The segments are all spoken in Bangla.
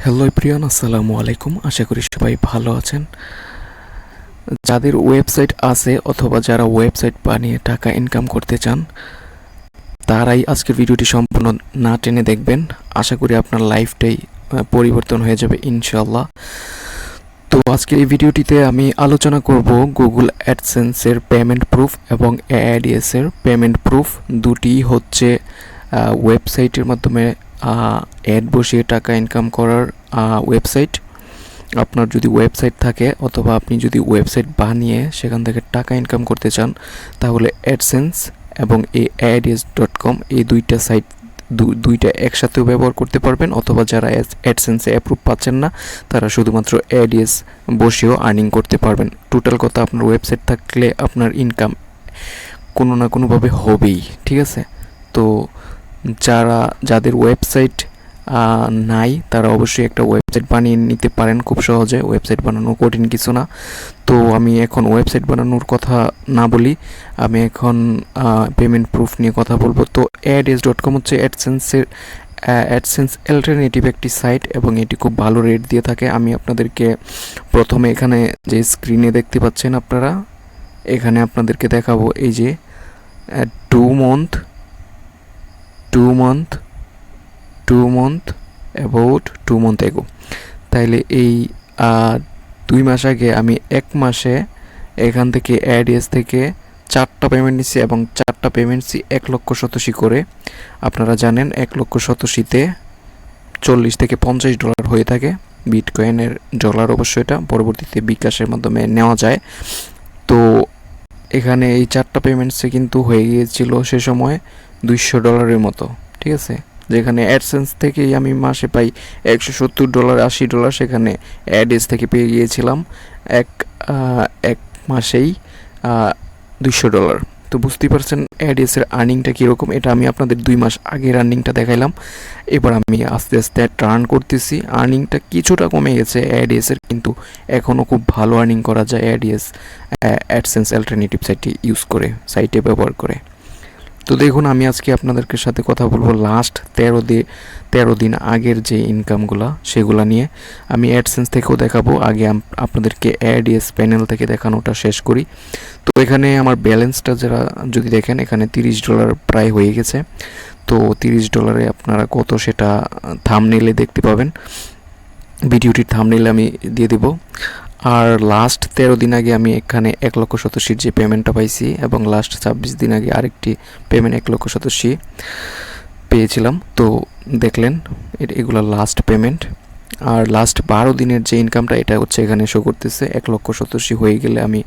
হ্যালো প্রিয়ান, আসসালামু আলাইকুম। আশা করি সবাই ভালো আছেন। যাদের ওয়েবসাইট আছে অথবা যারা ওয়েবসাইট বানিয়ে টাকা ইনকাম করতে চান, তারাই আজকের ভিডিওটি সম্পূর্ণ না টেনে দেখবেন। আশা করি আপনার লাইফটাই পরিবর্তন হয়ে যাবে ইনশাল্লাহ। তো আজকের এই ভিডিওটিতে আমি আলোচনা করব গুগল অ্যাডসেন্সের পেমেন্ট প্রুফ এবং এআইডিএসের পেমেন্ট প্রুফ। দুটি হচ্ছে ওয়েবসাইটের মাধ্যমে অ্যাড বসিয়ে টাকা ইনকাম করার ওয়েবসাইট। আপনার যদি ওয়েবসাইট থাকে অথবা আপনি যদি ওয়েবসাইট বানিয়ে সেখান থেকে টাকা ইনকাম করতে চান, তাহলে অ্যাডসেন্স এবং এই AdSense.com এই দুইটা সাইট দুইটা একসাথেও ব্যবহার করতে পারবেন। অথবা যারা অ্যাডসেন্সে অ্যাপ্রুভ পাচ্ছেন না, তারা শুধুমাত্র AdS বসেও আর্নিং করতে পারবেন। টোটাল কথা, আপনার ওয়েবসাইট থাকলে আপনার ইনকাম কোনো না কোনোভাবে হবেই, ঠিক আছে? তো যাদের ওয়েবসাইট নাই, তারা অবশ্যই একটা ওয়েবসাইট বানিয়ে নিতে পারেন খুব সহজে। ওয়েবসাইট বানানো কঠিন কিছু না। তো আমি এখন ওয়েবসাইট বানানোর কথা না বলি, আমি এখন পেমেন্ট প্রুফ নিয়ে কথা বলবো। তো AdS.com হচ্ছে অ্যাডসেন্স অল্টারনেটিভ একটি সাইট এবং এটি খুব ভালো রেট দিয়ে থাকে। আমি আপনাদেরকে প্রথমে এখানে যে স্ক্রিনে দেখতে পাচ্ছেন আপনারা, এখানে আপনাদেরকে দেখাবো এই যে 2 month ago। তাইলে এই 2 মাস আগে আমি 1 মাসে এখান থেকে AdS থেকে 4টা পেমেন্ট নিচ্ছি এবং 4টা পেমেন্টসই 1,87,000 করে। আপনারা জানেন 1,87,000-তে $40 থেকে $50 হয়ে থাকে। বিটকয়েনের ডলার অবশ্যই, এটা পরবর্তীতে বিকাশের মাধ্যমে নেওয়া যায়। তো এখানে এই 4টা পেমেন্টসে কিন্তু হয়ে গিয়েছিল সে সময় $200 মতো, ঠিক আছে? যেখানে অ্যাডসেন্স থেকেই আমি মাসে পাই $170, $80, সেখানে AdS থেকে পেয়ে গিয়েছিলাম এক মাসেই $200। তো বুঝতেই পারছেন AdS এর আর্নিংটা কীরকম। এটা আমি আপনাদের 2 মাস আগের আর্নিংটা দেখাইলাম। এবার আমি আস্তে আস্তে টার্ন করতেছি। আর্নিংটা কিছুটা কমে গেছে AdS এর, কিন্তু এখনও খুব ভালো আর্নিং করা যায় অ্যাডসেন্স অল্টারনেটিভ সাইটে ব্যবহার করে। তো দেখুন, আমি আজকে আপনাদেরকে সাথে কথা বলবো লাস্ট 13 দিন আগের যে ইনকামগুলো সেগুলো নিয়ে। আমি অ্যাডসেন্স থেকেও দেখাবো, আগে আপনাদেরকে AdS প্যানেল থেকে দেখানোটা শেষ করি। তো এখানে আমার ব্যালেন্সটা যারা যদি দেখেন, এখানে $30 প্রায় হয়ে গেছে। তো $30 আপনারা কত সেটা থাম্বনেইলে দেখতে পাবেন, ভিডিওটির থাম্বনেইলে আমি দিয়ে দেব। আর লাস্ট 13 দিন আগে আমি এখানে 1,87,000 যে পেমেন্টটা পাইছি এবং লাস্ট 26 দিন আগে আরেকটি পেমেন্ট 1,87,000 পেয়েছিলাম। তো দেখলেন এগুলো লাস্ট পেমেন্ট। আর লাস্ট 12 দিনের যে ইনকামটা, এটা হচ্ছে এখানে শো করতেছে। 1,87,000 হয়ে গেলে আমি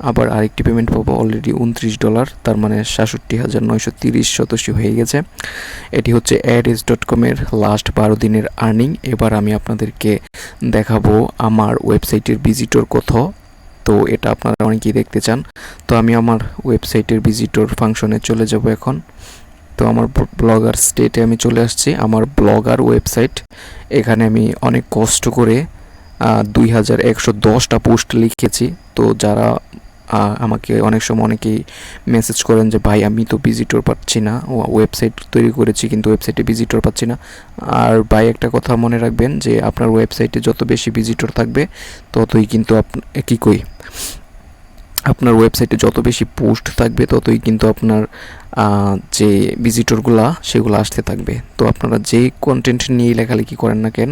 আবার আরেকটি পেমেন্ট পাবো, অলরেডি $29, তার মানে 67,930 হয়ে গেছে। এটি হচ্ছে AdS.com এর লাস্ট 12 দিনের আর্নিং। এবার আমি আপনাদেরকে দেখাবো আমার ওয়েবসাইটের ভিজিটর কত। তো এটা আপনারা অনেকেই দেখতে চান। তো আমি আমার ওয়েবসাইটের ভিজিটর ফাংশনে চলে যাব এখন। তো আমার ব্লগার স্টেটে আমি চলে আসছি, আমার ব্লগার ওয়েবসাইট। এখানে আমি অনেক কষ্ট করে 2110টা পোস্ট লিখেছি। তো যারা আমাকে অনেক সময় অনেকেই মেসেজ করেন যে ভাই, আমি তো ভিজিটর পাচ্ছি না, ওয়েবসাইট তৈরি করেছি কিন্তু ওয়েবসাইটে ভিজিটর পাচ্ছি না। আর ভাই, একটা কথা মনে রাখবেন যে আপনার ওয়েবসাইটে যত বেশি ভিজিটর থাকবে ততই কিন্তু আপনার ওয়েবসাইটে যত বেশি পোস্ট থাকবে ততই কিন্তু আপনার যে ভিজিটরগুলো সেগুলো আসতে থাকবে। তো আপনারা যে কন্টেন্ট নিয়ে লেখালেখি করেন না কেন,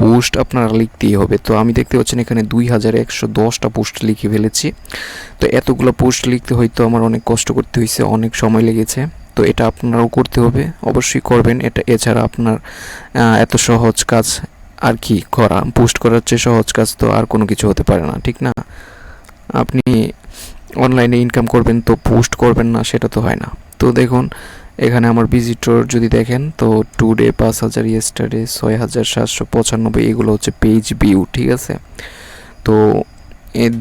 পোস্ট আপনারা লিখতেই হবে। তো আমি দেখতে পাচ্ছেন এখানে 2110টা পোস্ট লিখে ফেলেছি। তো এতগুলো পোস্ট লিখতে হয়তো আমার অনেক কষ্ট করতে হয়েছে, অনেক সময় লেগেছে। তো এটা আপনারাও করতে হবে, অবশ্যই করবেন এটা। এছাড়া আপনার এত সহজ কাজ আর কি করা, পোস্ট করার চেয়ে সহজ কাজ তো আর কোনো কিছু হতে পারে না, ঠিক না? আপনি অনলাইনে ইনকাম করবেন তো পোস্ট করবেন না, সেটা তো হয় না। তো দেখুন এখানে আমার ভিজিটর যদি দেখেন, তো টুডে 5,000, ইয়েস্টারডে 6,795, এগুলো হচ্ছে পেজ ভিউ, ঠিক আছে? তো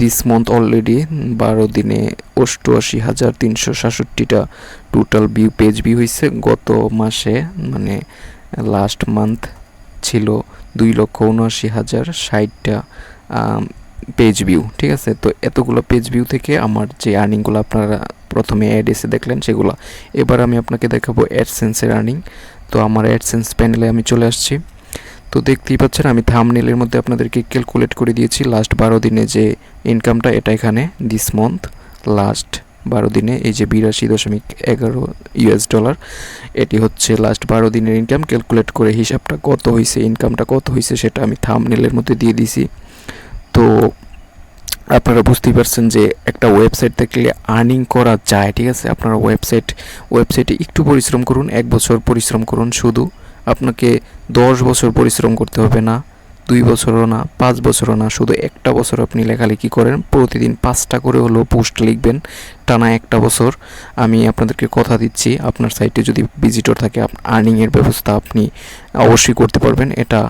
দিস মান্থ অলরেডি 12 দিনে 88,367টা টোটাল পেজ ভিউ হয়েছে। গত মাসে মানে লাস্ট মান্থ ছিল 2,79,060টা পেজ ভিউ, ঠিক আছে? তো এতগুলো পেজ ভিউ থেকে আমার যে আর্নিংগুলো আপনারা প্রথমে AdSে দেখলেন সেগুলো, এবার আমি আপনাকে দেখাবো অ্যাডসেন্সের আর্নিং। তো আমার অ্যাডসেন্স প্যানেলে আমি চলে আসছি। তো দেখতেই পাচ্ছেন আমি থাম্বনেলের মধ্যে আপনাদেরকে ক্যালকুলেট করে দিয়েছি লাস্ট 12 দিনে যে ইনকামটা, এটা এখানে দিস মান্থ লাস্ট 12 দিনে এই যে 82.11 US ডলার, এটি হচ্ছে লাস্ট 12 দিনের ইনকাম। ক্যালকুলেট করে হিসাবটা কত হয়েছে, ইনকামটা কত হয়েছে সেটা আমি থাম্বনেলের মধ্যে দিয়ে দিছি। তো আপনারা বুঝতেই পারছেন যে একটা ওয়েবসাইট থাকলে আর্নিং করা যায়, ঠিক আছে। আপনারা ওয়েবসাইটে একটু পরিশ্রম করুন, 1 বছর পরিশ্রম করুন, শুধু আপনাকে 10 বছর পরিশ্রম করতে হবে না, 2 বছরও না, 5 বছরও না, শুধু একটা বছর আপনি লেখালেখি করেন, প্রতিদিন 5টা করে হলেও পোস্ট লিখবেন টানা একটা বছর। আমি আপনাদেরকে কথা দিচ্ছি, আপনার সাইটে যদি ভিজিটর থাকে আর্নিংয়ের ব্যবস্থা আপনি অবশ্যই করতে পারবেন। এটা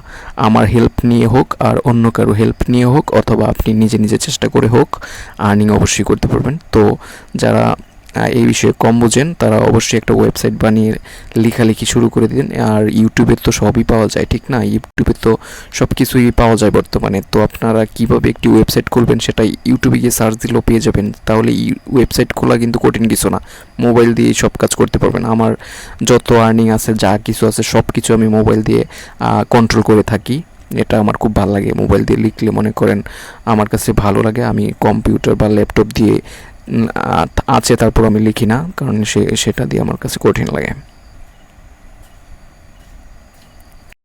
আমার হেল্প নিয়ে হোক আর অন্য কারো হেল্প নিয়ে হোক, অথবা আপনি নিজে নিজে চেষ্টা করে হোক, আর্নিং অবশ্যই করতে পারবেন। তো যারা এই বিষয়ে কম বোঝেন তারা অবশ্যই একটা ওয়েবসাইট বানিয়ে লেখালেখি শুরু করে দিন। আর ইউটিউবে তো সবই পাওয়া যায়, ঠিক না? ইউটিউবে তো সব কিছুই পাওয়া যায় বর্তমানে। তো আপনারা কিভাবে একটি ওয়েবসাইট খুলবেন সেটা ইউটিউবে গিয়ে সার্চ দিলেও পেয়ে যাবেন। তাহলে ওয়েবসাইট খোলা কিন্তু কঠিন কিছু না, মোবাইল দিয়ে সব কাজ করতে পারবেন। আমার যত আর্নিং আছে, যা কিছু আছে, সব কিছু আমি মোবাইল দিয়ে কন্ট্রোল করে থাকি। এটা আমার খুব ভালো লাগে, মোবাইল দিয়ে লিখলে মনে করেন আমার কাছে ভালো লাগে। আমি কম্পিউটার বা ল্যাপটপ দিয়ে আছে তারপর আমি লিখি না, কারণ সেটা দিয়ে আমার কাছে কঠিন লাগে।